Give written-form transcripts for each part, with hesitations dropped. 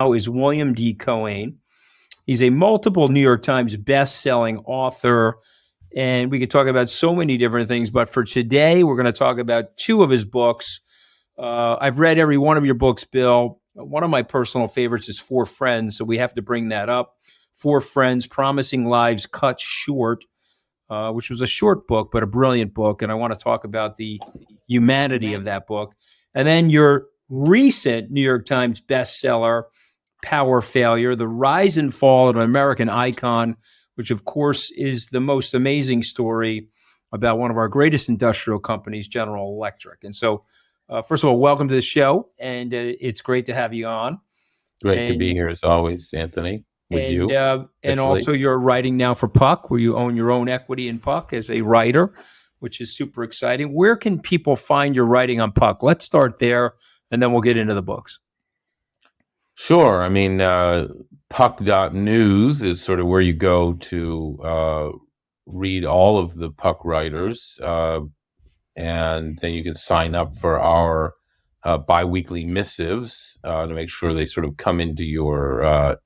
is William D. Cohen. He's a multiple New York Times best-selling author, and we could talk about so many different things. But for today, we're going to talk about two of his books. I've read every one of your books, Bill. One of my personal favorites is Four Friends, so we have to bring that up. Four Friends, Promising Lives Cut Short, which was a short book, but a brilliant book. And I want to talk about the humanity of that book. And then your recent New York Times bestseller, Power Failure, The Rise and Fall of an American Icon, which, of course, is the most amazing story about one of our greatest industrial companies, General Electric. And so, first of all, welcome to the show, and it's great to have you on. Great to be here as always, Anthony, with you. And also you're writing now for Puck, where you own your own equity in Puck as a writer, which is super exciting. Where can people find your writing on Puck? Let's start there, and then we'll get into the books. Sure. I mean, Puck.news is sort of where you go to read all of the Puck writers, and then you can sign up for our biweekly missives to make sure they sort of come into your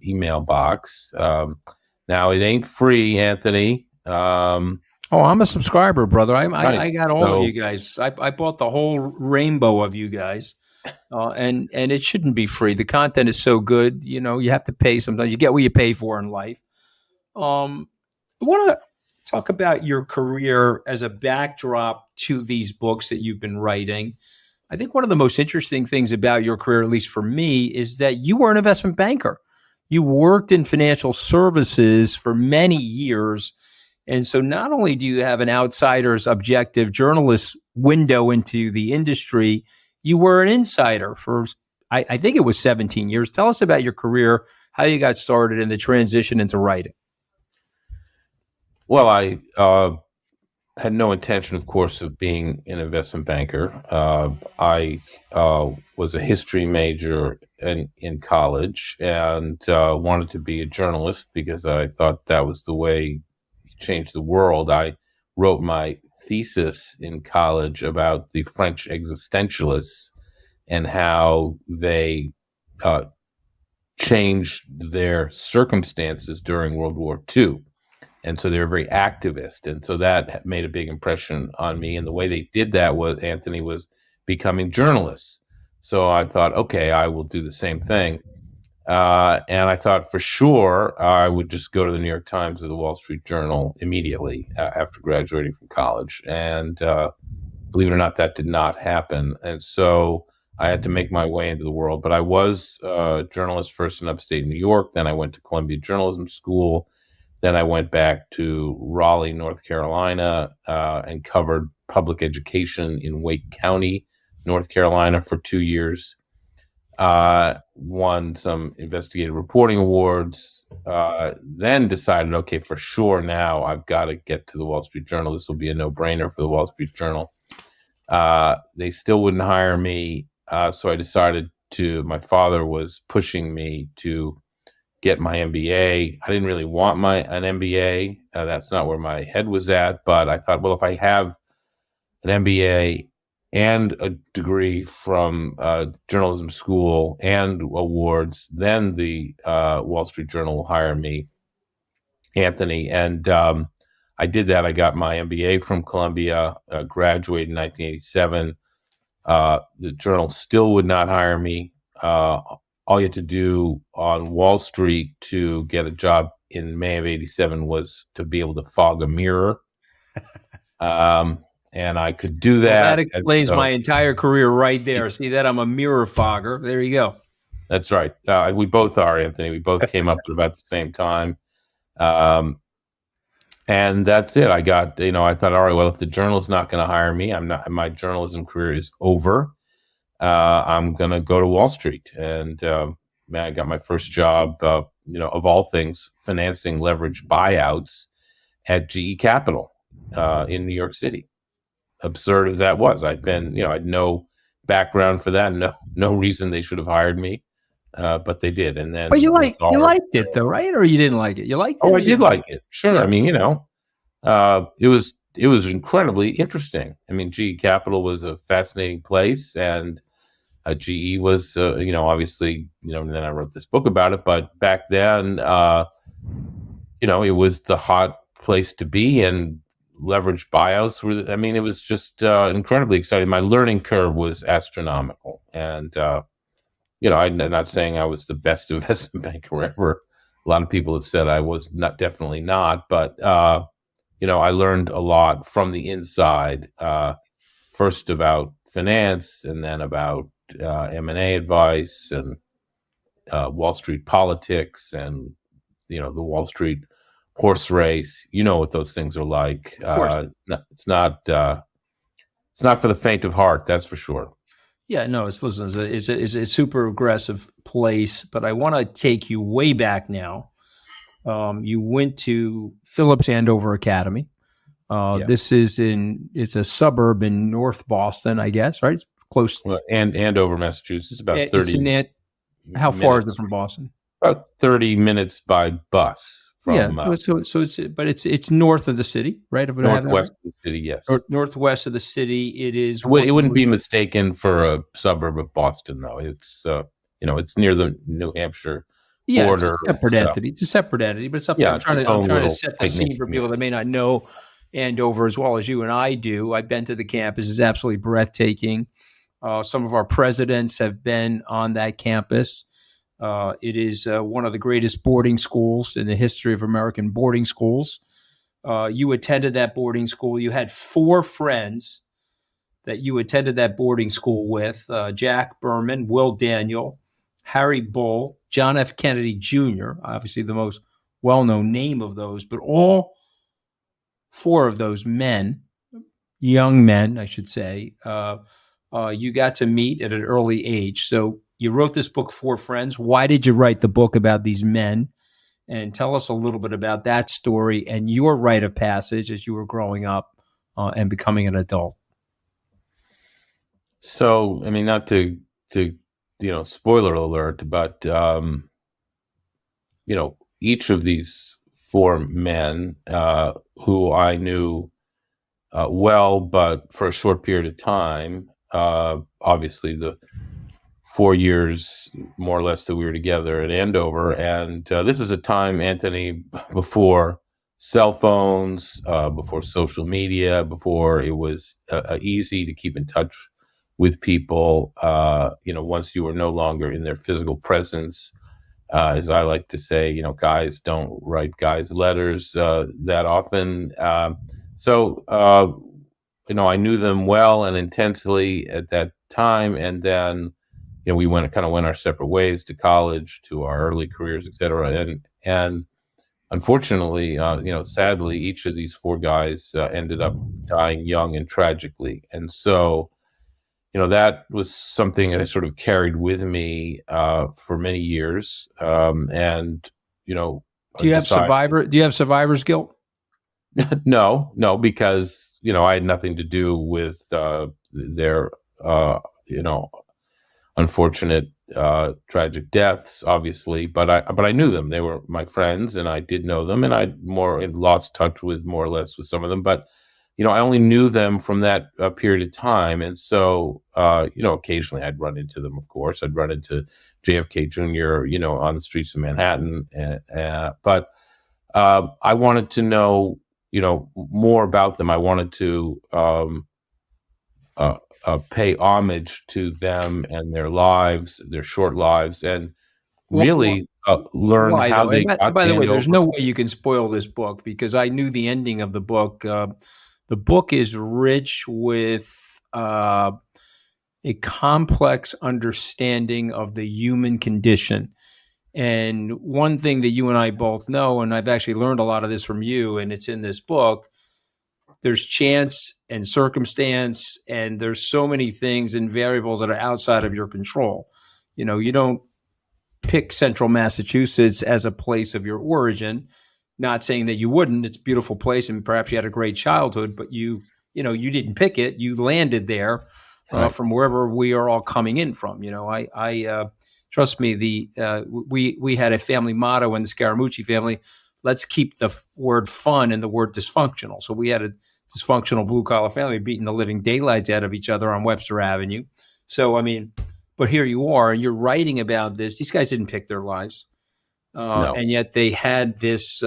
email box. Now, it ain't free, Anthony. I'm a subscriber, brother. I got all of you guys. I bought the whole rainbow of you guys. And it shouldn't be free. The content is so good. You know, you have to pay sometimes. You get what you pay for in life. I want to talk about your career as a backdrop to these books that you've been writing. I think one of the most interesting things about your career, at least for me, is that you were an investment banker. You worked in financial services for many years. And so not only do you have an outsider's objective journalist window into the industry, you were an insider for, I think it was 17 years. Tell us about your career, how you got started, and the transition into writing. Well, I had no intention, of course, of being an investment banker. I was a history major in college and wanted to be a journalist because I thought that was the way to change the world. I wrote my thesis in college about the French existentialists and how they changed their circumstances during World War II. And so they were very activist. And so that made a big impression on me. And the way they did that was, Anthony, was becoming journalists. So I thought, okay, I will do the same thing. And I thought for sure I would just go to the New York Times or the Wall Street Journal immediately after graduating from college. And believe it or not, that did not happen. And so I had to make my way into the world. But I was a journalist first in upstate New York. Then I went to Columbia Journalism School. Then I went back to Raleigh, North Carolina, and covered public education in Wake County, North Carolina for 2 years. Won some investigative reporting awards, then decided, okay, for sure now I've got to get to the Wall Street Journal. This will be a no-brainer for the Wall Street Journal. They still wouldn't hire me, so I decided my father was pushing me to get my MBA. I didn't really want an MBA. That's not where my head was at, but I thought, well, if I have an MBA and a degree from journalism school and awards, then the Wall Street Journal will hire me, Anthony. And I did that. I got my MBA from Columbia, graduated in 1987. The Journal still would not hire me. All you had to do on Wall Street to get a job in May of 87 was to be able to fog a mirror. And I could do that. Well, that explains my entire career right there. See that? I'm a mirror fogger. There you go. That's right. We both are, Anthony. We both came up at about the same time. And that's it. I thought, all right, well, if the Journal's not going to hire me, my journalism career is over. I'm going to go to Wall Street. And I got my first job, of all things, financing leverage buyouts at GE Capital in New York City. Absurd as that was. I had no background for that. No reason they should have hired me, but they did. And then, but you liked it though, right? Or you didn't like it? You liked it? Oh, I did like it. Sure. Yeah. I mean, it was incredibly interesting. I mean, GE Capital was a fascinating place, and GE was, obviously, and then I wrote this book about it. But back then, it was the hot place to be, and leveraged buyouts were. I mean, it was just incredibly exciting. My learning curve was astronomical, and I'm not saying I was the best investment banker ever. A lot of people have said I was not, definitely not, but I learned a lot from the inside. First about finance, and then about M&A advice, and Wall Street politics, and the Wall Street horse race. You know what those things are like. Of course. It's not for the faint of heart, that's for sure. Yeah, no, it's a super aggressive place, but I want to take you way back now. You went to Phillips Andover Academy. Yeah. It's a suburb in North Boston, I guess, right? It's close. Well, and Andover, Massachusetts, about 30. How far is it from Boston? About 30 minutes by bus. From, it's north of the city, right? Northwest of the city, yes. Northwest of the city. It is. It wouldn't be mistaken for a suburb of Boston, though. It's it's near the New Hampshire border. It's a separate entity. It's a separate entity, but it's up. I'm trying to set the scene for people that may not know Andover as well as you and I do. I've been to the campus. It's absolutely breathtaking. Some of our presidents have been on that campus. It is one of the greatest boarding schools in the history of American boarding schools. You attended that boarding school. You had 4 friends that you attended that boarding school with, Jack Berman, Will Daniel, Harry Bull, John F. Kennedy Jr., obviously the most well-known name of those, but all 4 of those men, young men, I should say, you got to meet at an early age. So you wrote this book, 4 Friends. Why did you write the book about these men? And tell us a little bit about that story and your rite of passage as you were growing up and becoming an adult. So, I mean, not to spoiler alert, but each of these 4 men who I knew well, but for a short period of time, obviously the 4 years more or less that we were together at Andover. And this was a time, Anthony, before cell phones, before social media, before it was easy to keep in touch with people, once you were no longer in their physical presence. As I like to say, guys don't write guys letters that often. I knew them well and intensely at that time. And then, we went our separate ways to college, to our early careers, et cetera. And unfortunately, sadly, each of these 4 guys ended up dying young and tragically. And so, that was something I sort of carried with me for many years. Do you have survivor's guilt? No, because I had nothing to do with their unfortunate tragic deaths, obviously, but I knew them. They were my friends, and I did know them, and I lost touch with more or less with some of them, but I only knew them from that period of time. And so occasionally I'd run into them. Of course, I'd run into JFK Jr. On the streets of Manhattan, but I wanted to know more about them. I wanted to pay homage to them and their lives, their short lives, and really learn how they got. By the way, there's no way you can spoil this book because I knew the ending of the book. The book is rich with a complex understanding of the human condition. And one thing that you and I both know, and I've actually learned a lot of this from you, and it's in this book, there's chance and circumstance, and there's so many things and variables that are outside of your control. You don't pick Central Massachusetts as a place of your origin. Not saying that you wouldn't. It's a beautiful place, and perhaps you had a great childhood, but you didn't pick it. You landed there from wherever we are all coming in from. I trust me. We had a family motto in the Scaramucci family: let's keep the word fun and the word dysfunctional. So we had a dysfunctional blue collar family beating the living daylights out of each other on Webster Avenue. So I mean, But here you are, and you're writing about this. These guys didn't pick their lives, No. and yet they had this.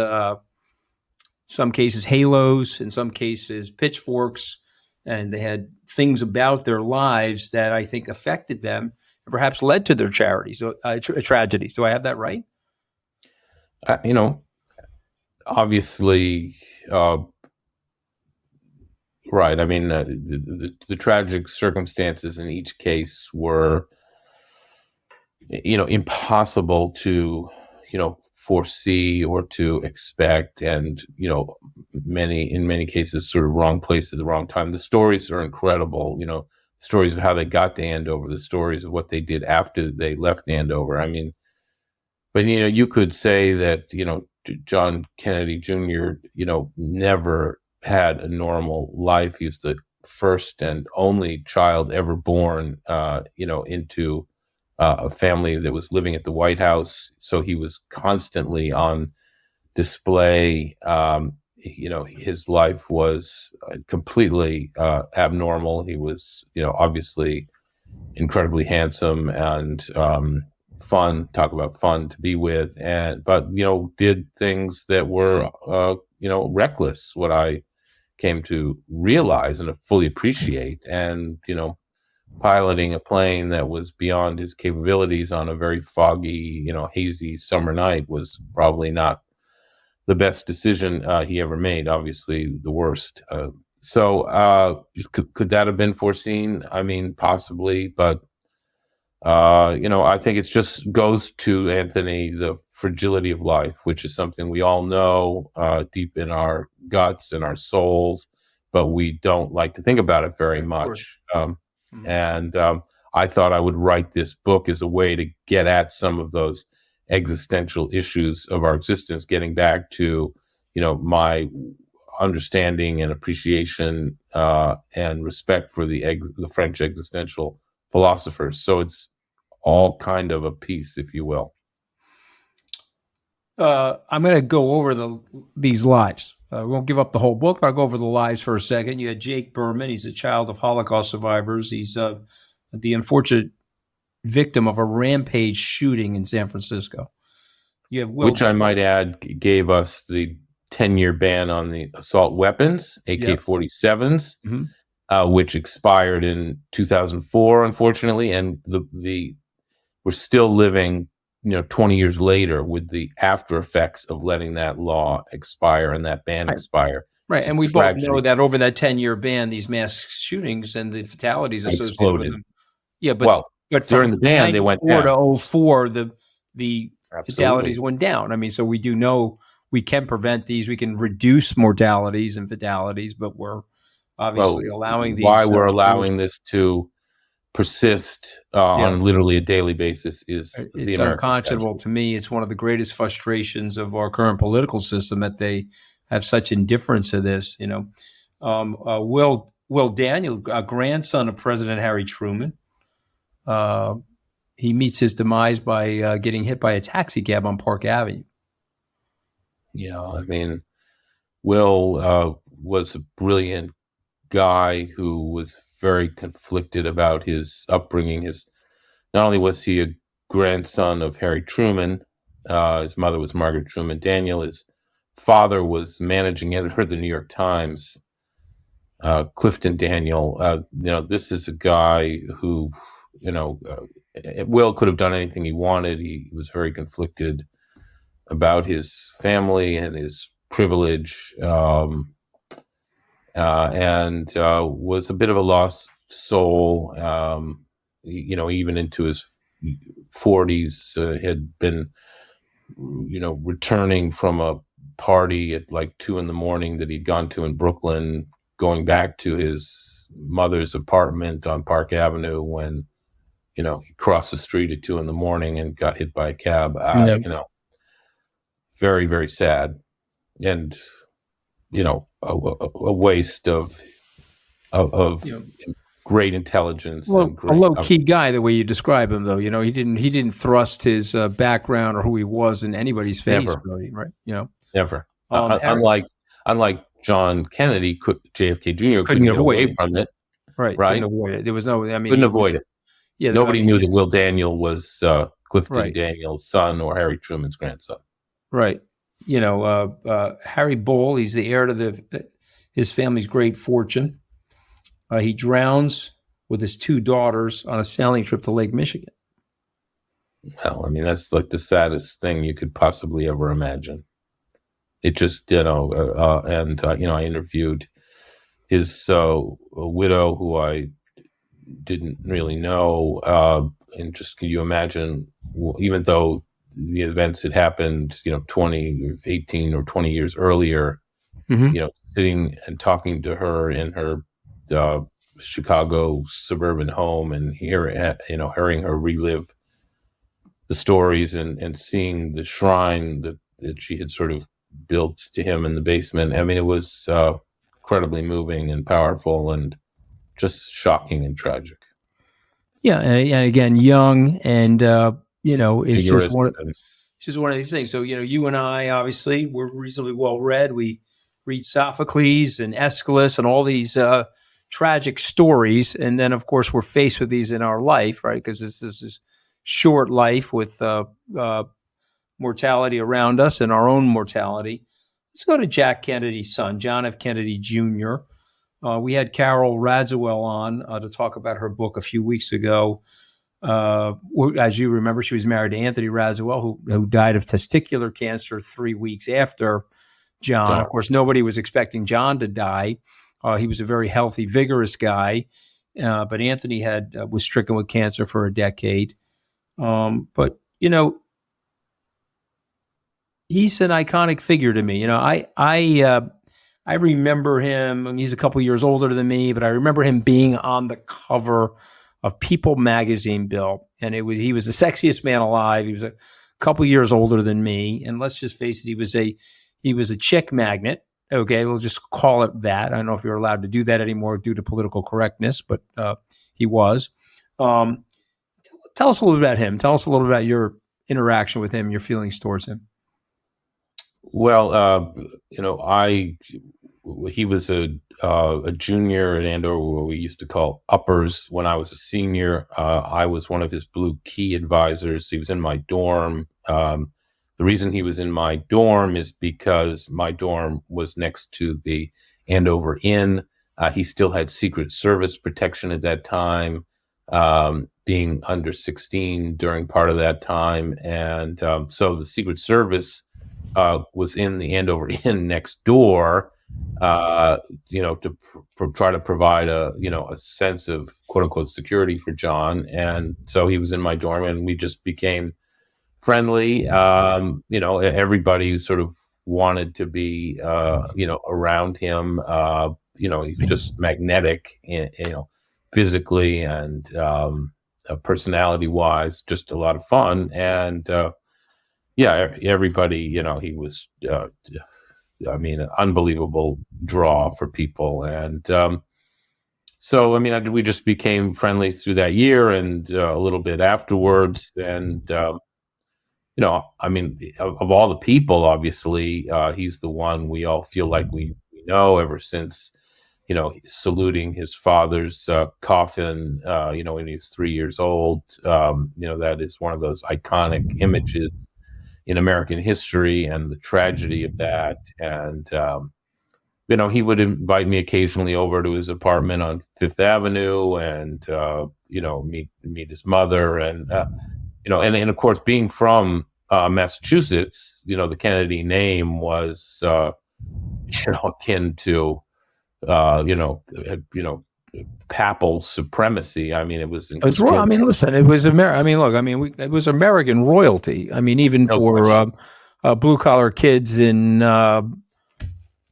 Some cases halos, in some cases pitchforks, and they had things about their lives that I think affected them and perhaps led to their tragedies. Do I have that right? You know, obviously, right. I mean, the tragic circumstances in each case were, impossible to, foresee or to expect, and in many cases, sort of wrong place at the wrong time. The stories are incredible. Stories of how they got to Andover, the stories of what they did after they left Andover. I mean, but you could say that John Kennedy Jr. Never had a normal life. He was the first and only child ever born, into a family that was living at the White House. So he was constantly on display. His life was completely abnormal. He was, obviously incredibly handsome and fun. Talk about fun to be with, but did things that were reckless. What I came to realize and fully appreciate, and piloting a plane that was beyond his capabilities on a very foggy, hazy summer night was probably not the best decision he ever made. Obviously, the worst. So could that have been foreseen? I mean, possibly, but I think it just goes to, Anthony, the fragility of life, which is something we all know deep in our guts and our souls, but we don't like to think about it very much. And I thought I would write this book as a way to get at some of those existential issues of our existence, getting back to, my understanding and appreciation and respect for the French existential philosophers. So it's all kind of a piece, if you will. I'm going to go over these lives. We won't give up the whole book, but I'll go over the lives for a second. You had Jake Berman. He's a child of Holocaust survivors. He's the unfortunate victim of a rampage shooting in San Francisco. You have which I might add gave us the 10-year ban on the assault weapons, AK-47s, which expired in 2004, unfortunately, and we're still living 20 years later with the after effects of letting that law expire and that ban expire. Right. And we both know that over that 10-year ban, these mass shootings and the fatalities associated with them. Yeah, but during the ban, they went down. To 2004, the fatalities went down. I mean, so we do know we can prevent these. We can reduce mortalities and fatalities, but we're obviously allowing these. Why we're allowing this to persist on literally a daily basis is the American unconscionable to me. It's one of the greatest frustrations of our current political system that they have such indifference to this. Will Daniel, a grandson of President Harry Truman, he meets his demise by getting hit by a taxi cab on Park Avenue. Yeah, I mean, Will was a brilliant guy who was very conflicted about his upbringing. Not only was he a grandson of Harry Truman, his mother was Margaret Truman Daniel. His father was managing editor of the New York Times, Clifton Daniel. This is a guy who, Will could have done anything he wanted. He was very conflicted about his family and his privilege, and was a bit of a lost soul. Even into his 40s, had been, returning from a party at like 2 a.m. that he'd gone to in Brooklyn, going back to his mother's apartment on Park Avenue when, he crossed the street at 2 a.m. and got hit by a cab. Very, very sad. And, a waste of great intelligence. Well, a low key guy, the way you describe him, though. He didn't thrust his background or who he was in anybody's face, never. Really, right? Never. Unlike John Kennedy, JFK Jr. couldn't get away from it. Right. Couldn't avoid it. There was no. I mean, couldn't avoid it. Yeah, the guy Nobody who knew that used Will Daniel was Clifton right, Daniels' son or Harry Truman's grandson. right. Harry Bull. He's the heir to his family's great fortune. He drowns with his two daughters on a sailing trip to Lake Michigan. Hell, I mean, that's like the saddest thing you could possibly ever imagine. It just, I interviewed his widow, who I didn't really know, and just can you imagine, even though the events had happened, 20, 18 or 20 years earlier, Mm-hmm. sitting and talking to her in her uh, Chicago suburban home and hearing her relive the stories and seeing the shrine that she had sort of built to him in the basement. I mean, it was incredibly moving and powerful and just shocking and tragic. Yeah, and again, young, and it's Vigorous and just one of these things. So you and I obviously we're reasonably well read. We read Sophocles and Aeschylus and all these tragic stories, and then of course we're faced with these in our life, right? Because this is this short life with mortality around us and our own mortality. Let's go to Jack Kennedy's son, John F. Kennedy Jr. We had Carol Radziwill on to talk about her book a few weeks ago. As you remember, she was married to Anthony Radziwill, who died of testicular cancer 3 weeks after John. Of course, nobody was expecting John to die. He was a very healthy, vigorous guy, but Anthony was stricken with cancer for a decade. But he's an iconic figure to me. I remember him. I mean, he's a couple years older than me, but I remember him being on the cover of People magazine, Bill, and he was the sexiest man alive. He was a couple years older than me, and let's just face it, he was a chick magnet. Okay, we'll just call it that. I don't know if you're allowed to do that anymore due to political correctness, but he was. Tell us a little bit about him. Tell us a little bit about your interaction with him, your feelings towards him. Well, he was a junior at Andover, what we used to call uppers. When I was a senior, I was one of his blue key advisors. He was in my dorm. The reason he was in my dorm is because my dorm was next to the Andover Inn. He still had Secret Service protection at that time, being under 16 during part of that time. And so the Secret Service was in the Andover Inn next door, to try to provide a sense of quote unquote security for John. And so he was in my dorm and we just became friendly. Everybody sort of wanted to be, around him. He's just magnetic, physically and personality wise, just a lot of fun. And, everybody, he was, an unbelievable draw for people. And we just became friendly through that year and a little bit afterwards. And, of all the people, obviously, he's the one we all feel like we know ever since, saluting his father's coffin, when he was 3 years old. That is one of those iconic images in American history and the tragedy of that. And, he would invite me occasionally over to his apartment on Fifth Avenue and, meet his mother. And, and of course, being from Massachusetts, the Kennedy name was, akin to, papal supremacy. I mean, it was. Listen, it was it was American royalty. I mean, even for blue collar kids in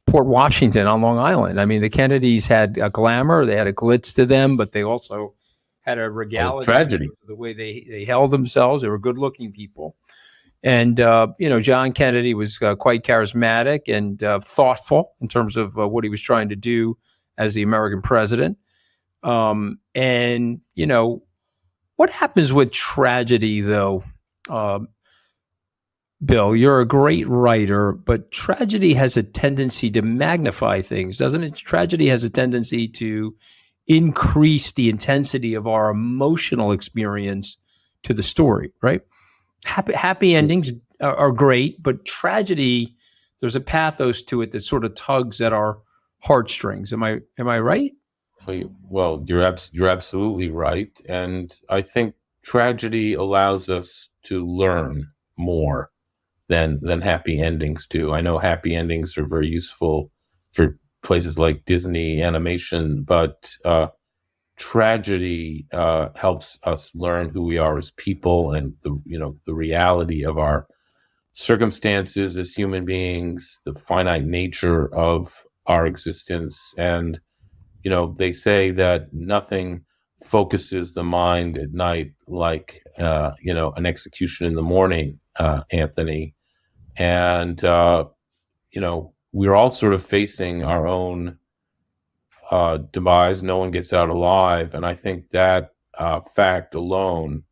Port Washington on Long Island. I mean, the Kennedys had a glamour, they had a glitz to them, but they also had a regality. Tragedy. The way they held themselves. They were good looking people. And, John Kennedy was quite charismatic and thoughtful in terms of what he was trying to do as the American president. What happens with tragedy, though? Bill, you're a great writer, but tragedy has a tendency to magnify things, doesn't it? Tragedy has a tendency to increase the intensity of our emotional experience to the story, right? Happy endings are great, but tragedy, there's a pathos to it that sort of tugs at our heartstrings. Am I right? Well, you're absolutely right, and I think tragedy allows us to learn more than happy endings do. I know happy endings are very useful for places like Disney animation, but tragedy helps us learn who we are as people and the reality of our circumstances as human beings, the finite nature of our existence. And they say that nothing focuses the mind at night like an execution in the morning, Anthony. And we're all sort of facing our own demise. No one gets out alive, and I think that fact alone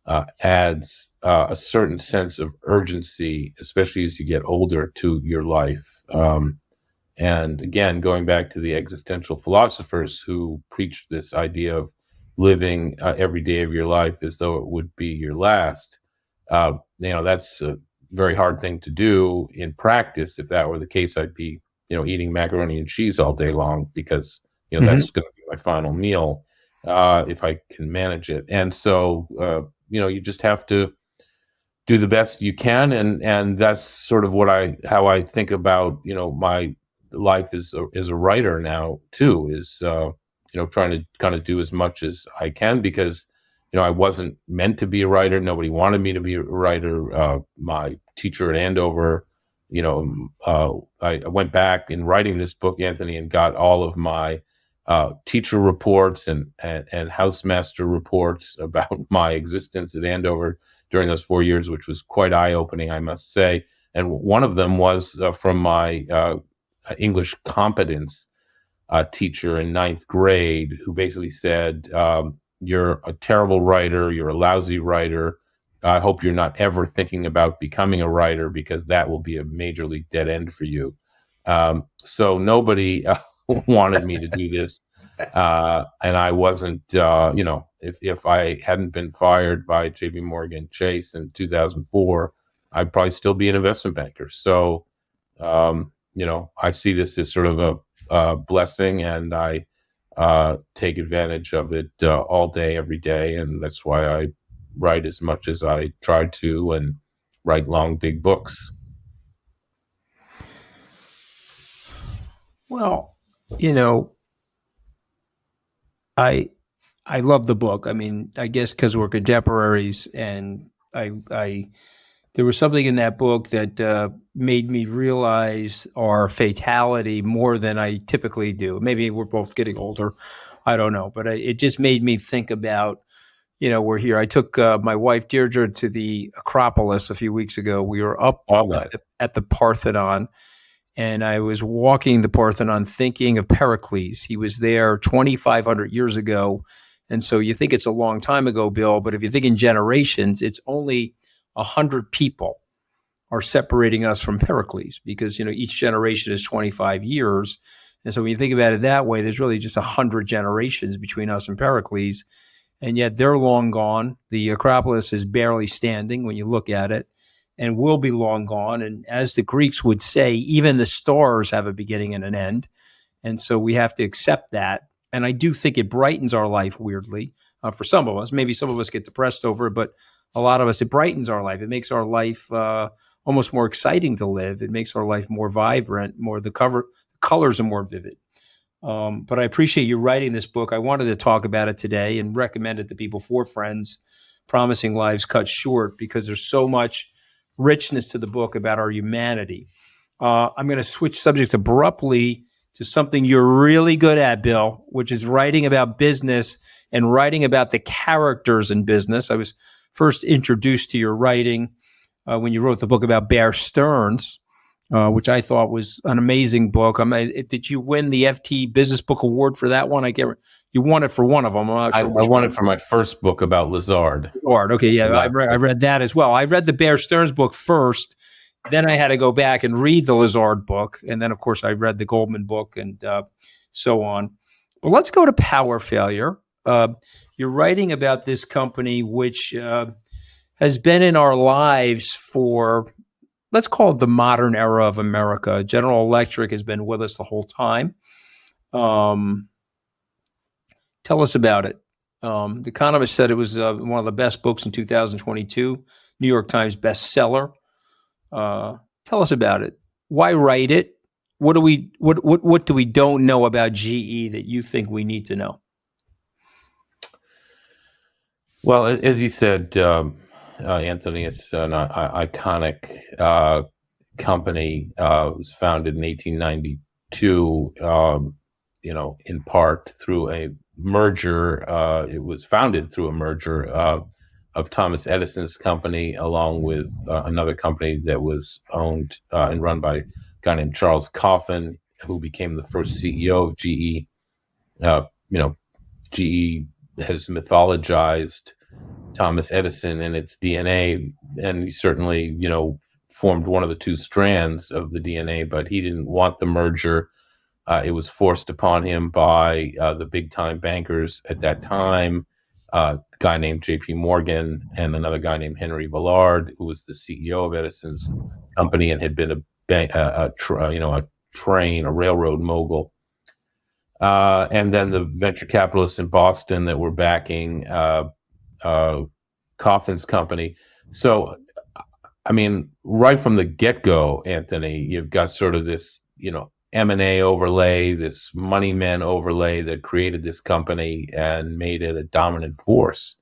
adds a certain sense of urgency, especially as you get older, to your life. And again, going back to the existential philosophers who preached this idea of living every day of your life as though it would be your last, that's a very hard thing to do in practice. If that were the case, I'd be, eating macaroni and cheese all day long because, that's going to be my final meal if I can manage it. And so, you just have to do the best you can, and that's sort of how I think about my life as a writer now too, is trying to kind of do as much as I can, because I wasn't meant to be a writer. Nobody wanted me to be a writer. My teacher at Andover, I went back in writing this book, Anthony, and got all of my teacher reports and housemaster reports about my existence at Andover during those 4 years, which was quite eye-opening, I must say. And one of them was from my English competence teacher in ninth grade, who basically said, you're a terrible writer, you're a lousy writer. I hope you're not ever thinking about becoming a writer, because that will be a majorly dead end for you. So nobody wanted me to do this. And I wasn't, if I hadn't been fired by JP Morgan Chase in 2004, I'd probably still be an investment banker. So, I see this as sort of a blessing, and I take advantage of it all day, every day. And that's why I write as much as I try to, and write long, big books. Well, I love the book. I mean, I guess because we're contemporaries, and there was something in that book that made me realize our fatality more than I typically do. Maybe we're both getting older. I don't know. But it just made me think about, we're here. I took my wife, Deirdre, to the Acropolis a few weeks ago. We were up at the Parthenon, and I was walking the Parthenon thinking of Pericles. He was there 2,500 years ago. And so you think it's a long time ago, Bill, but if you think in generations, it's only 100 people are separating us from Pericles, because, each generation is 25 years. And so when you think about it that way, there's really just 100 generations between us and Pericles. And yet they're long gone. The Acropolis is barely standing when you look at it, and will be long gone. And as the Greeks would say, even the stars have a beginning and an end. And so we have to accept that. And I do think it brightens our life weirdly for some of us. Maybe some of us get depressed over it, but a lot of us, it brightens our life. It makes our life almost more exciting to live. It makes our life more vibrant, the colors are more vivid. But I appreciate you writing this book. I wanted to talk about it today and recommend it to people, for friends, Promising Lives Cut Short, because there's so much richness to the book about our humanity. I'm going to switch subjects abruptly to something you're really good at, Bill, which is writing about business and writing about the characters in business. I was first introduced to your writing when you wrote the book about Bear Stearns, which I thought was an amazing book. Did you win the FT Business Book Award for that one? You won it for one of them. I won it for my first book about Lazard. Okay, yeah, I read that as well. I read the Bear Stearns book first. Then I had to go back and read the Lazard book. And then, of course, I read the Goldman book and so on. Well, let's go to power failure. You're writing about this company, which has been in our lives for, let's call it the modern era of America. General Electric has been with us the whole time. Tell us about it. The Economist said it was one of the best books in 2022, New York Times bestseller. Tell us about it. Why write it? What do we don't know about GE that you think we need to know? Well, as you said, Anthony, it's an iconic company. It was founded in 1892. In part through a merger. It was founded through a merger of Thomas Edison's company, along with another company that was owned and run by a guy named Charles Coffin, who became the first CEO of GE. GE has mythologized Thomas Edison and its DNA, and he certainly, formed one of the two strands of the DNA, but he didn't want the merger. It was forced upon him by the big-time bankers at that time, a guy named J.P. Morgan and another guy named Henry Villard, who was the CEO of Edison's company and had been a railroad mogul. And then the venture capitalists in Boston that were backing Coffin's company. So, right from the get-go, Anthony, you've got sort of this, M&A overlay, this money men overlay that created this company and made it a dominant force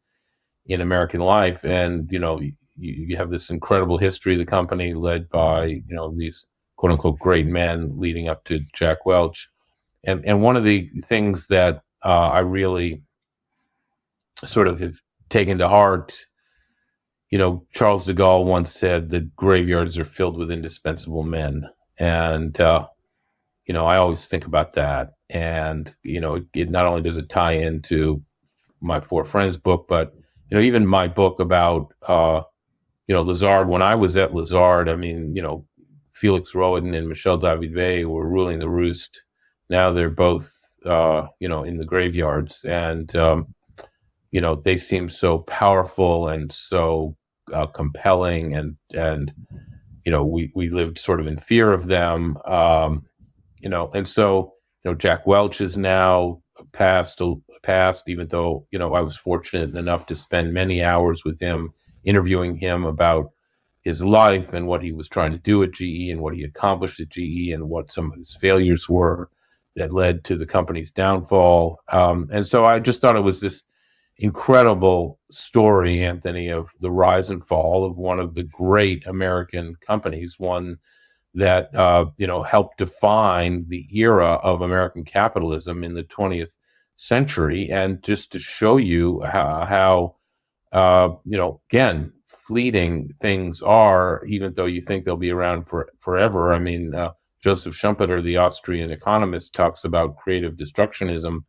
in American life. And, you have this incredible history of the company led by, these quote unquote great men leading up to Jack Welch. And one of the things that I really sort of have taken to heart, Charles de Gaulle once said that graveyards are filled with indispensable men. And, I always think about that. And, it not only does it tie into my Four Friends book, but, even my book about, Lazard. When I was at Lazard, Felix Rohatyn and Michel David were ruling the roost. Now they're both, in the graveyards. And, they seem so powerful and so compelling. And we lived sort of in fear of them. And so, Jack Welch is now passed, even though, I was fortunate enough to spend many hours with him, interviewing him about his life and what he was trying to do at GE and what he accomplished at GE and what some of his failures were that led to the company's downfall. And so I just thought it was this incredible story, Anthony, of the rise and fall of one of the great American companies, one that helped define the era of American capitalism in the 20th century, and just to show you how again, fleeting things are, even though you think they'll be around forever. Joseph Schumpeter, the Austrian economist, talks about creative destructionism,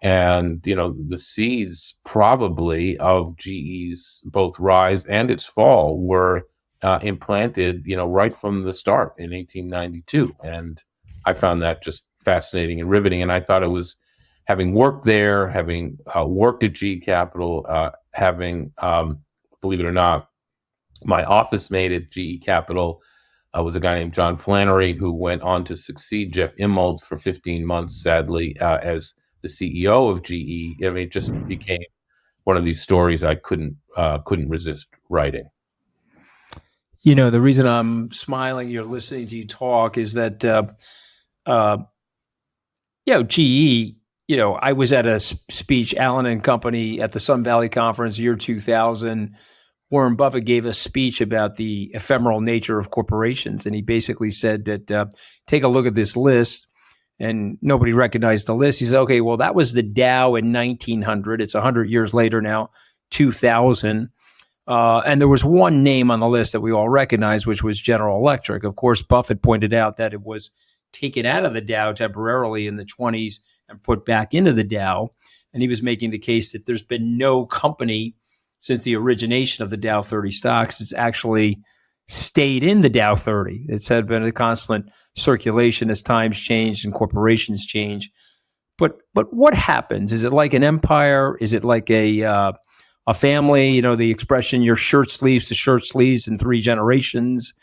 and the seeds probably of GE's both rise and its fall were implanted, right from the start in 1892. And I found that just fascinating and riveting. And I thought it was, having worked there, having worked at GE Capital, having, believe it or not, my office mate at GE Capital was a guy named John Flannery, who went on to succeed Jeff Immelt for 15 months, sadly, as the CEO of GE. It just became one of these stories I couldn't resist writing. The reason I'm smiling, you're listening to you talk, is that, GE, I was at a speech, Allen and Company, at the Sun Valley Conference, year 2000. Warren Buffett gave a speech about the ephemeral nature of corporations. And he basically said that, take a look at this list. And nobody recognized the list. He said, okay, well, that was the Dow in 1900. It's 100 years later now, 2000. And there was one name on the list that we all recognize, which was General Electric. Of course, Buffett pointed out that it was taken out of the Dow temporarily in the 20s and put back into the Dow. And he was making the case that there's been no company since the origination of the Dow 30 stocks that's actually stayed in the Dow 30. It's had been a constant circulation as times changed and corporations change. But what happens? Is it like an empire? Is it like a family? You know, the expression "your shirt sleeves to shirt sleeves in 3 generations."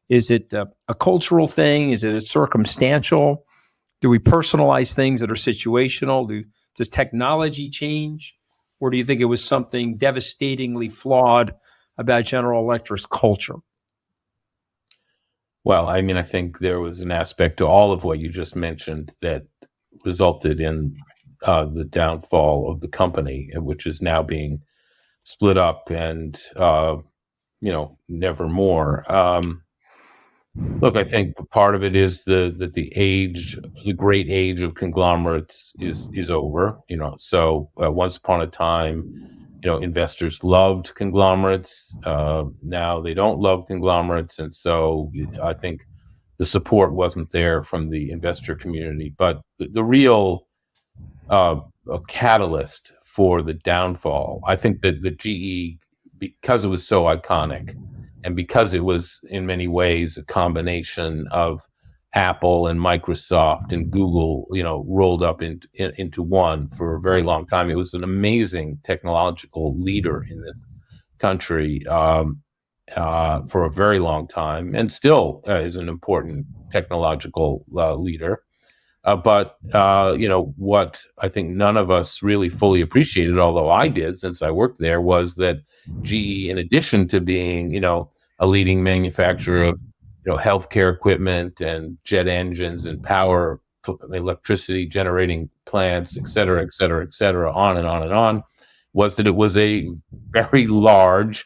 Is it a cultural thing? Is it a circumstantial? Do we personalize things that are situational? Does technology change? Or do you think it was something devastatingly flawed about General Electric's culture? Well, I mean, I think there was an aspect to all of what you just mentioned that resulted in the downfall of the company, which is now being split up and, never more. Look, I think part of it is the great age of conglomerates is over. So once upon a time, investors loved conglomerates. Now they don't love conglomerates, and so I think the support wasn't there from the investor community. But the real catalyst for the downfall, I think that the GE, because it was so iconic, and because it was in many ways a combination of Apple and Microsoft and Google, rolled up into one for a very long time. It was an amazing technological leader in this country for a very long time, and still is an important technological leader. But what I think none of us really fully appreciated, although I did since I worked there, was that GE, in addition to being, a leading manufacturer of, healthcare equipment and jet engines and power, electricity generating plants, et cetera, et cetera, et cetera, on and on and on, was that it was a very large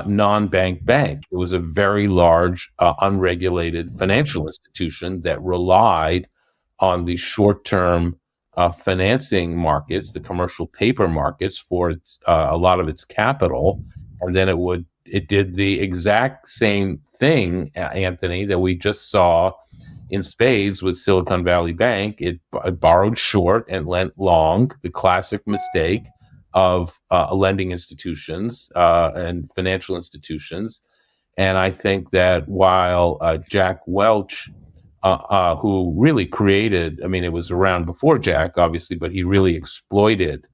non-bank bank. It was a very large, unregulated financial institution that relied on the short-term financing markets, the commercial paper markets, for a lot of its capital, and then it did the exact same thing, Anthony, that we just saw in spades with Silicon Valley Bank. It borrowed short and lent long, the classic mistake of lending institutions and financial institutions. And I think that while Jack Welch, who really created, I mean, it was around before Jack, obviously, but he really exploited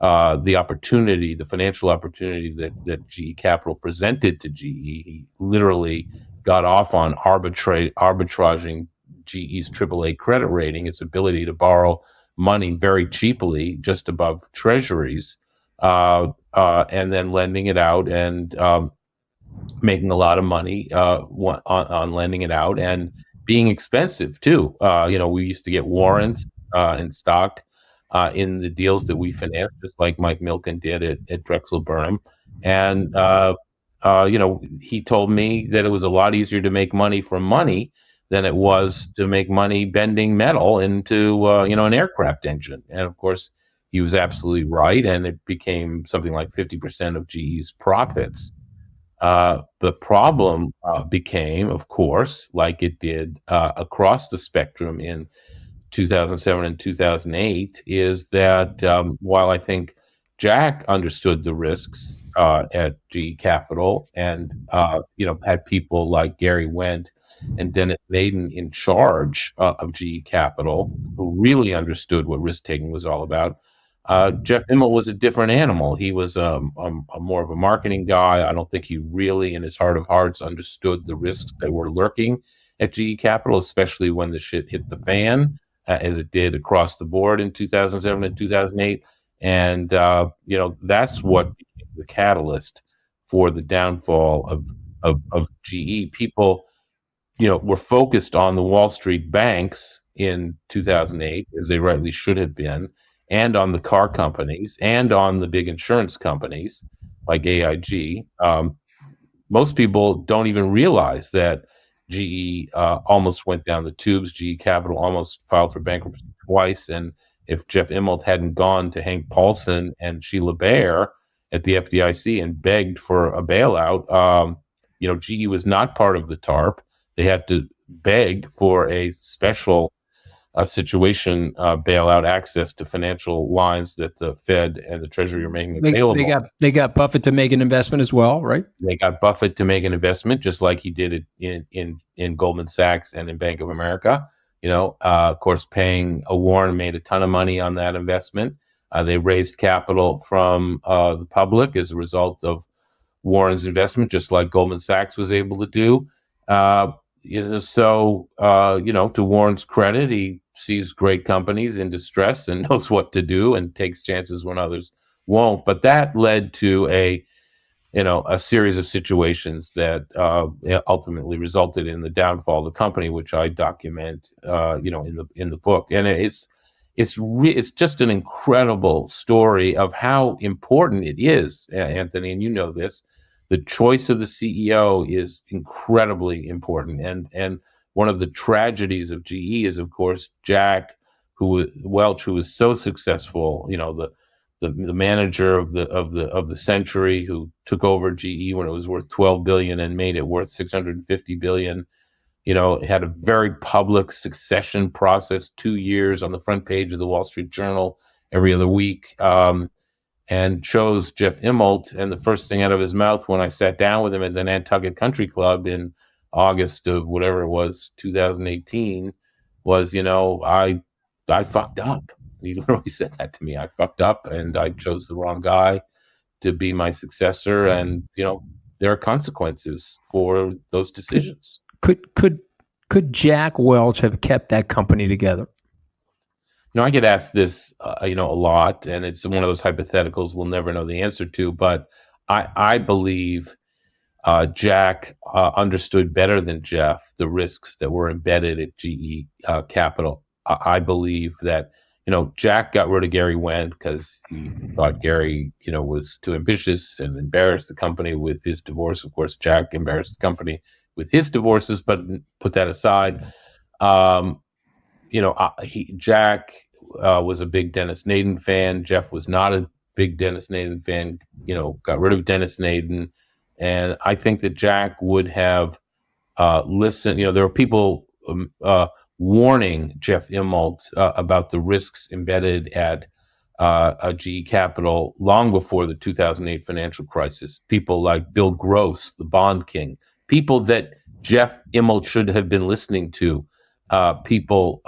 the opportunity, the financial opportunity that GE Capital presented to GE. He literally got off on arbitraging GE's AAA credit rating, its ability to borrow money very cheaply, just above treasuries, and then lending it out and making a lot of money on lending it out, and being expensive too. We used to get warrants in stock in the deals that we financed, just like Mike Milken did at Drexel Burnham. And he told me that it was a lot easier to make money from money than it was to make money bending metal into an aircraft engine. And of course, he was absolutely right, and it became something like 50% of GE's profits. The problem became, of course, like it did across the spectrum in 2007 and 2008, is that while I think Jack understood the risks at GE Capital and had people like Gary Wendt and Dennis Maiden in charge of GE Capital who really understood what risk taking was all about, Jeff Immelt was a different animal. He was a more of a marketing guy. I don't think he really, in his heart of hearts, understood the risks that were lurking at GE Capital, especially when the shit hit the fan, as it did across the board in 2007 and 2008. And that's what became the catalyst for the downfall of GE. People, were focused on the Wall Street banks in 2008, as they rightly should have been, and on the car companies, and on the big insurance companies like AIG. Most people don't even realize that GE almost went down the tubes. GE Capital almost filed for bankruptcy twice. And if Jeff Immelt hadn't gone to Hank Paulson and Sheila Bair at the FDIC and begged for a bailout, GE was not part of the TARP. They had to beg for a special situation bailout access to financial lines that the Fed and the Treasury are making available. They got Buffett to make an investment as well, right? They got Buffett to make an investment, just like he did it in Goldman Sachs and in Bank of America. Of course, paying Warren made a ton of money on that investment. They raised capital from the public as a result of Warren's investment, just like Goldman Sachs was able to do. To Warren's credit, he sees great companies in distress and knows what to do and takes chances when others won't. But that led to a series of situations that ultimately resulted in the downfall of the company, which I document, in the book. And it's just an incredible story of how important it is, Anthony, and you know this. The choice of the CEO is incredibly important, and one of the tragedies of GE is, of course, Jack, Welch, who was so successful, the manager of the century, who took over GE when it was worth $12 billion and made it worth $650 billion. It had a very public succession process, 2 years on the front page of the Wall Street Journal every other week, and chose Jeff Immelt. And the first thing out of his mouth when I sat down with him at the Nantucket Country Club in August of whatever it was, 2018, was, I fucked up. He literally said that to me. I fucked up and I chose the wrong guy to be my successor. And, there are consequences for those decisions. Could Jack Welch have kept that company together? I get asked this, a lot, and it's one of those hypotheticals we'll never know the answer to. But I believe Jack understood better than Jeff the risks that were embedded at GE Capital. I believe that, Jack got rid of Gary Wendt because he thought Gary, was too ambitious and embarrassed the company with his divorce. Of course, Jack embarrassed the company with his divorces, but put that aside. Jack was a big Dennis Naden fan. Jeff was not a big Dennis Naden fan, got rid of Dennis Naden. And I think that Jack would have listened. There were people warning Jeff Immelt about the risks embedded at GE Capital long before the 2008 financial crisis. People like Bill Gross, the bond king, people that Jeff Immelt should have been listening to, people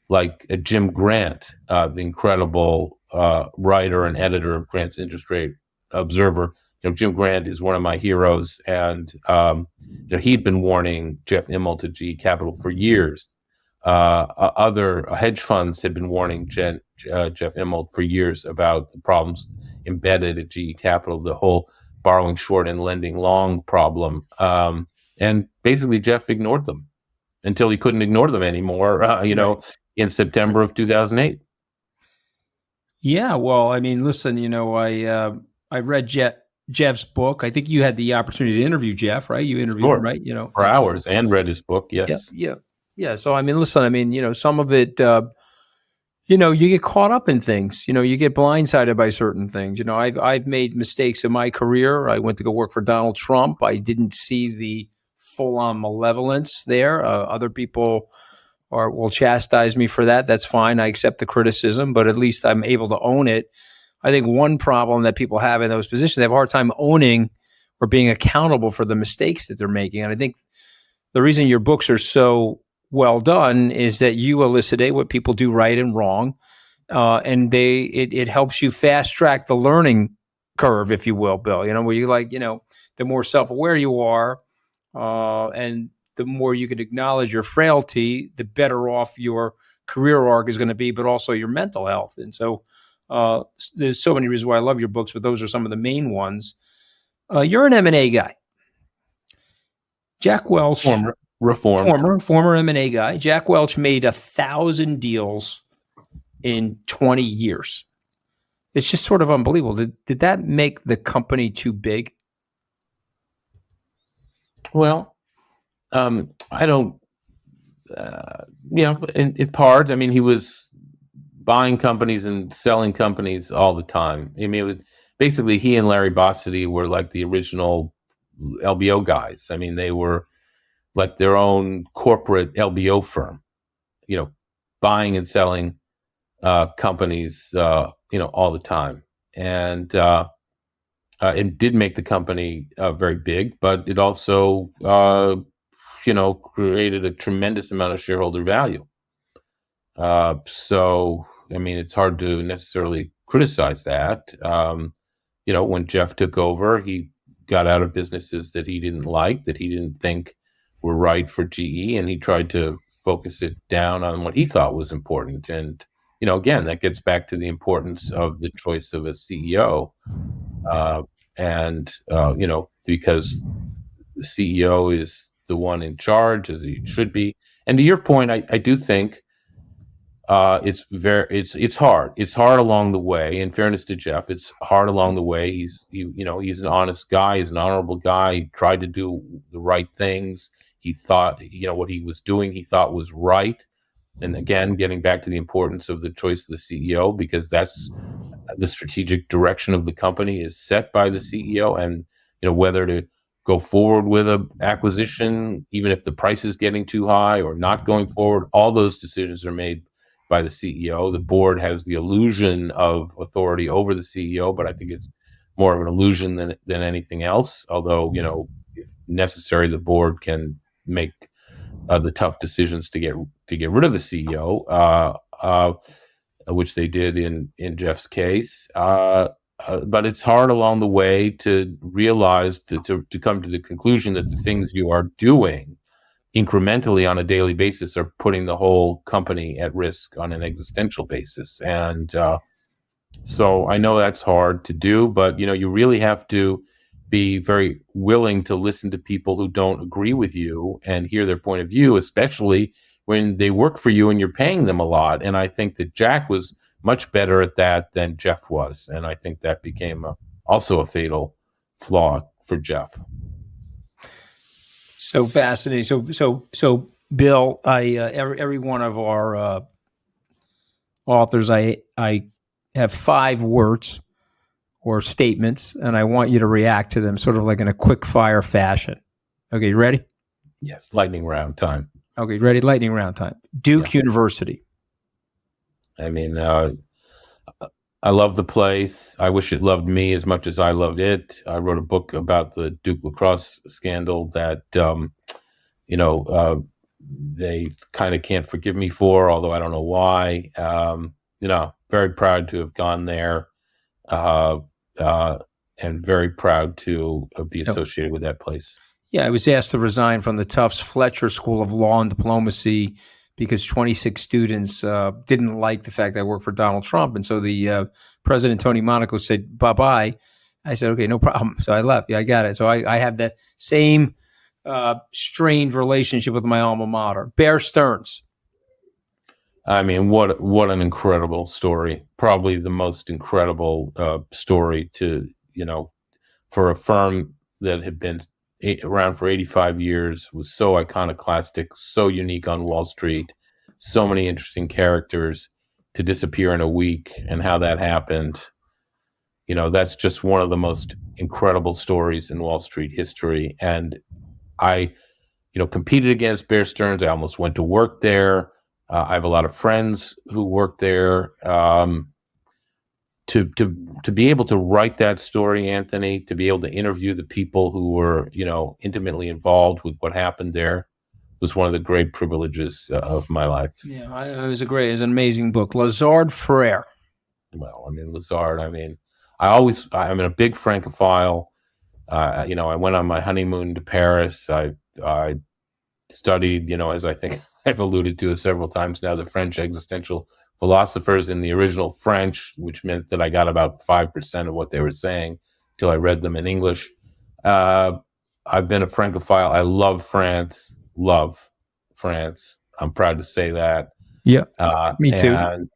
like Jim Grant, the incredible writer and editor of Grant's Interest Rate Observer. Jim Grant is one of my heroes, and he'd been warning Jeff Immelt at GE Capital for years. Other hedge funds had been warning Jeff Immelt for years about the problems embedded at GE Capital, the whole borrowing short and lending long problem. And basically, Jeff ignored them until he couldn't ignore them anymore, in September of 2008. Yeah, well, I mean, listen, I read Jeff's book. I think you had the opportunity to interview Jeff, right? You interviewed him, right? For hours, and read his book. Yes. Yeah. So, I mean, listen, some of it, you get caught up in things, you get blindsided by certain things. I've made mistakes in my career. I went to go work for Donald Trump. I didn't see the full-on malevolence there. Other people will chastise me for that. That's fine. I accept the criticism, but at least I'm able to own it. I think one problem that people have in those positions, they have a hard time owning or being accountable for the mistakes that they're making. And I think the reason your books are so well done is that you elucidate what people do right and wrong. And it helps you fast track the learning curve, if you will, Bill, where you the more self-aware you are, and the more you can acknowledge your frailty, the better off your career arc is going to be, but also your mental health. And so there's so many reasons why I love your books, but those are some of the main ones. You're an M&A guy. Jack Welch, former M&A guy. Jack Welch made 1,000 deals in 20 years. It's just sort of unbelievable. Did that make the company too big? Well, I don't, in part, I mean, he was buying companies and selling companies all the time. I mean, basically he and Larry Bossidy were like the original LBO guys. I mean, they were like their own corporate LBO firm, buying and selling companies, all the time. And it did make the company very big, but it also created a tremendous amount of shareholder value. So, I mean, it's hard to necessarily criticize that. When Jeff took over, he got out of businesses that he didn't like, that he didn't think were right for GE, and he tried to focus it down on what he thought was important. And, again, that gets back to the importance of the choice of a CEO. Because the CEO is the one in charge, as he should be. And to your point, I do think it's hard. It's hard along the way. In fairness to Jeff, it's hard along the way. He's an honest guy. He's an honorable guy. He tried to do the right things. He thought, what he was doing, he thought was right. And again, getting back to the importance of the choice of the CEO, because that's the strategic direction of the company is set by the CEO, and whether to go forward with a acquisition, even if the price is getting too high, or not going forward, all those decisions are made by the CEO. The board has the illusion of authority over the CEO, but I think it's more of an illusion than anything else. Although, if necessary, the board can make the tough decisions to get rid of the CEO, which they did in Jeff's case. But it's hard along the way to realize, to come to the conclusion that the things you are doing incrementally on a daily basis are putting the whole company at risk on an existential basis. And so I know that's hard to do, but you really have to be very willing to listen to people who don't agree with you and hear their point of view, especially when they work for you and you're paying them a lot. And I think that Jack was much better at that than Jeff was, and I think that became also a fatal flaw for Jeff. So fascinating. So Bill, every one of our authors, I have 5 words or statements, and I want you to react to them sort of like in a quick fire fashion. Okay, you ready? Yes, lightning round time. Okay, ready? Lightning round time. Duke University. I mean, I love the place. I wish it loved me as much as I loved it. I wrote a book about the Duke lacrosse scandal that, they kind of can't forgive me for, although I don't know why. Very proud to have gone there, and very proud to be associated with that place. Yeah, I was asked to resign from the Tufts Fletcher School of Law and Diplomacy because 26 students didn't like the fact that I worked for Donald Trump. And so the president, Tony Monaco, said, bye-bye. I said, okay, no problem. So I left. Yeah, I got it. So I have that same strained relationship with my alma mater. Bear Stearns. I mean, what an incredible story. Probably the most incredible story for a firm that had been around for 85 years, was so iconoclastic, so unique on Wall Street, so many interesting characters, to disappear in a week, and how that happened. That's just one of the most incredible stories in Wall Street history. And I, competed against Bear Stearns. I almost went to work there. I have a lot of friends who work there. To be able to write that story, Anthony, to be able to interview the people who were, intimately involved with what happened there, was one of the great privileges of my life. Yeah, it was an amazing book. Lazard Frere. Well, I mean, Lazard, I'm a big Francophile. I went on my honeymoon to Paris. I studied, as I think I've alluded to several times now, the French existential philosophers in the original French, which meant that I got about 5% of what they were saying till I read them in English. I've been a Francophile. I love France. I'm proud to say that. Yeah, me too. And,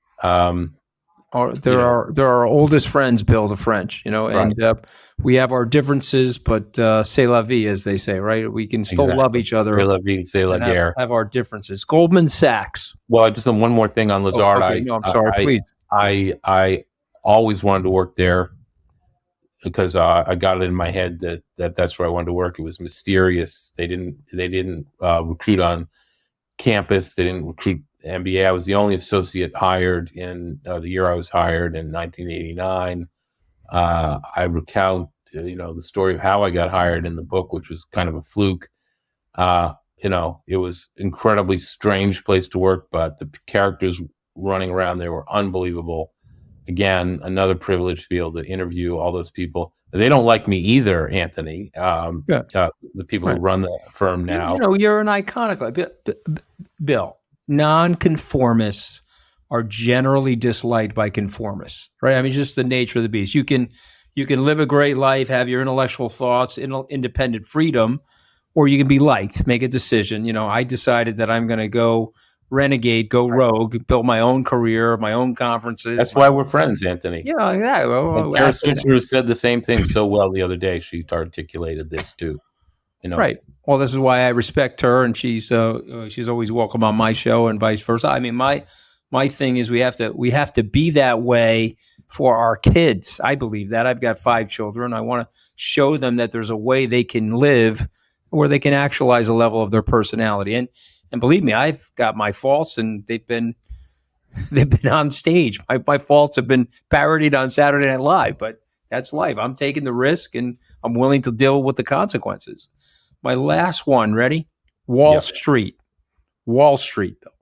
there are our oldest friends, Bill, the French, and we have our differences, but c'est la vie, as they say, right? We can still love each other. C'est la vie, c'est la guerre. Have our differences. Goldman Sachs. Well, just one more thing on Lazard. I'm sorry, please. I always wanted to work there because I got it in my head that that's where I wanted to work. It was mysterious. They didn't recruit on campus. They didn't recruit MBA. I was the only associate hired in the year I was hired in 1989. I recount, the story of how I got hired in the book, which was kind of a fluke. it was incredibly strange place to work, but the characters running around there were unbelievable. Again, another privilege to be able to interview all those people. They don't like me either, Anthony. Yeah. The people who Right. run the firm now. You're an iconic, like, Bill. Nonconformists are generally disliked by conformists, right? I mean, just the nature of the beast. You can live a great life, have your intellectual thoughts, independent freedom, or you can be liked, make a decision. I decided that I'm going to go renegade, go rogue, build my own career, my own conferences. That's why we're friends, Anthony. Yeah, yeah. And Kara Swisher said the same thing so well the other day. She articulated this too. Right. Well, this is why I respect her, and she's always welcome on my show, and vice versa. I mean, my thing is we have to be that way for our kids. I believe that. I've got 5 children. I want to show them that there's a way they can live where they can actualize a level of their personality. And believe me, I've got my faults, and they've been on stage. My faults have been parodied on Saturday Night Live, but that's life. I'm taking the risk, and I'm willing to deal with the consequences. My last one, ready? Wall Street. Wall Street, Bill.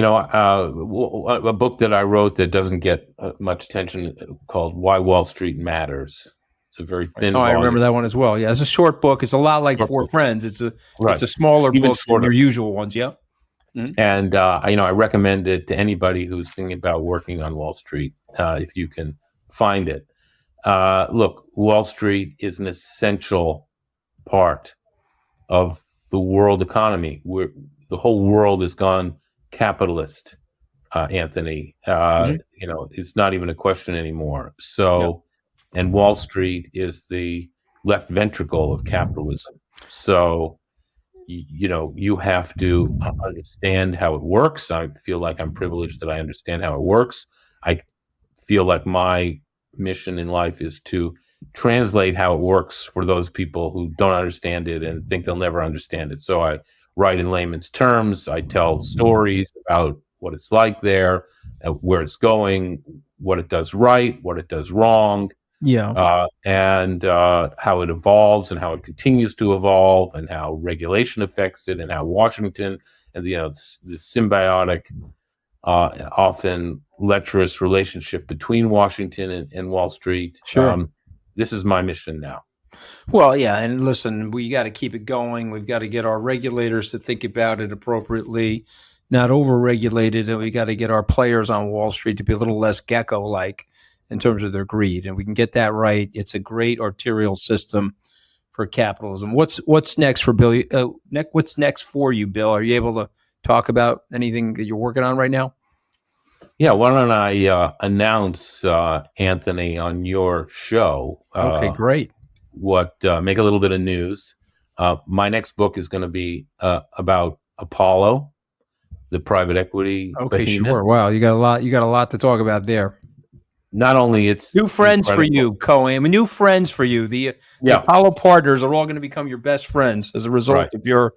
A book that I wrote that doesn't get much attention called Why Wall Street Matters. It's a very thin volume. I remember that one as well. Yeah, it's a short book. It's a lot like Four Friends. It's a smaller book than your usual ones. Yeah. Mm-hmm. And I recommend it to anybody who's thinking about working on Wall Street, if you can find it. Look, Wall Street is an essential part of the world economy. The whole world has gone capitalist, Anthony. It's not even a question anymore. So, and Wall Street is the left ventricle of capitalism. So, you have to understand how it works. I feel like I'm privileged that I understand how it works. I feel like my mission in life is to translate how it works for those people who don't understand it and think they'll never understand it. So I write in layman's terms. I tell stories about what it's like there, where it's going, what it does right, what it does wrong. And how it evolves and how it continues to evolve and how regulation affects it and how Washington and the symbiotic, often lecherous relationship between Washington and Wall Street. Sure. This is my mission now. Well, yeah. And listen, we got to keep it going. We've got to get our regulators to think about it appropriately, not over-regulated. And we got to get our players on Wall Street to be a little less gecko-like in terms of their greed. And we can get that right. It's a great arterial system for capitalism. What's next for Bill? What's next for you, Bill? Are you able to talk about anything that you're working on right now? Yeah, why don't I announce, Anthony, on your show? Okay, great. Make a little bit of news. My next book is going to be about Apollo, the private equity. Okay, behemoth. sure. Wow, you got a lot. You got a lot to talk about there. Not only it's new friends incredible. For you, Cohen. New friends for you. The Apollo partners are all going to become your best friends as a result of your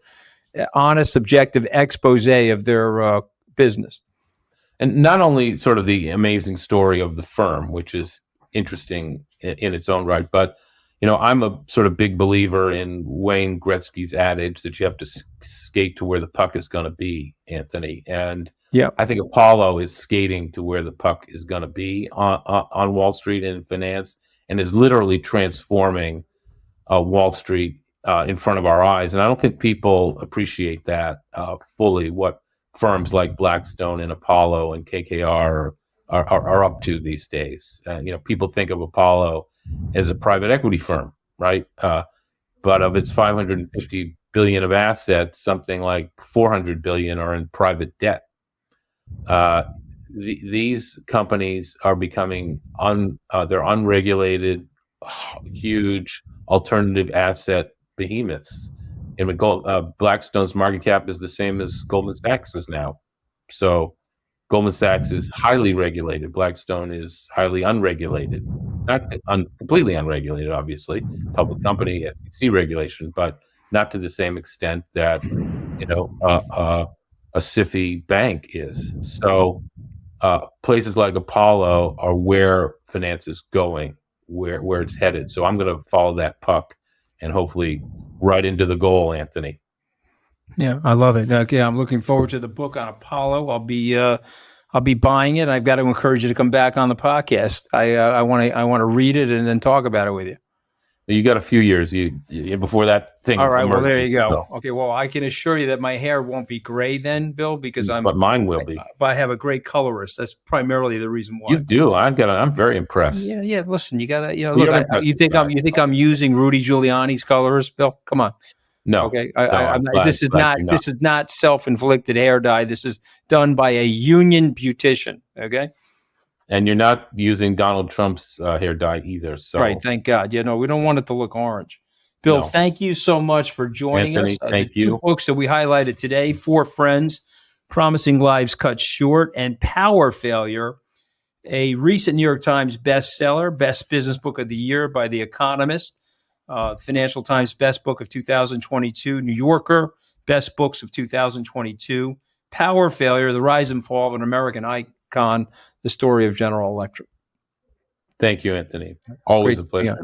honest, objective expose of their business. And not only sort of the amazing story of the firm, which is interesting in its own right, but I'm a sort of big believer in Wayne Gretzky's adage that you have to skate to where the puck is going to be, Anthony. And I think Apollo is skating to where the puck is going to be on Wall Street and in finance, and is literally transforming Wall Street in front of our eyes. And I don't think people appreciate that fully, what firms like Blackstone and Apollo and KKR are up to these days. People think of Apollo as a private equity firm, right? But of its $550 billion of assets, something like $400 billion are in private debt. These companies are becoming they're unregulated, huge alternative asset behemoths. And Blackstone's market cap is the same as Goldman Sachs is now. So Goldman Sachs is highly regulated. Blackstone is highly unregulated. Not completely unregulated, obviously, public company, SEC regulation, but not to the same extent that a SIFI bank is. So places like Apollo are where finance is going, where it's headed. So I'm going to follow that puck and hopefully right into the goal, Anthony. Yeah, I love it. Okay, I'm looking forward to the book on Apollo. I'll be buying it. I've got to encourage you to come back on the podcast. I want to read it and then talk about it with you. You got a few years before that thing. All right. Well, there you emerges, go. so. Okay. Well, I can assure you that my hair won't be gray then, Bill, because But mine will be. I have a great colorist. That's primarily the reason why. You do. I'm very impressed. Yeah. Yeah. Listen, you gotta, You're look. an impressive You think I'm using Rudy Giuliani's colorist, Bill? Come on. No. Okay. I'm glad- This is glad you're not. This is not self-inflicted hair dye. This is done by a union beautician. Okay. And you're not using Donald Trump's hair dye either. So Right. Thank God. Yeah. No, we don't want it to look orange. Bill, No. thank you so much for joining Anthony, us. thank The you. 2 books that we highlighted today: For Friends, Promising Lives Cut Short, and Power Failure, a recent New York Times bestseller, Best Business Book of the Year by The Economist, Financial Times Best Book of 2022, New Yorker Best Books of 2022, Power Failure, The Rise and Fall of an American Icon, The Story of General Electric. Thank you, Anthony. Always Great. a pleasure. Yeah.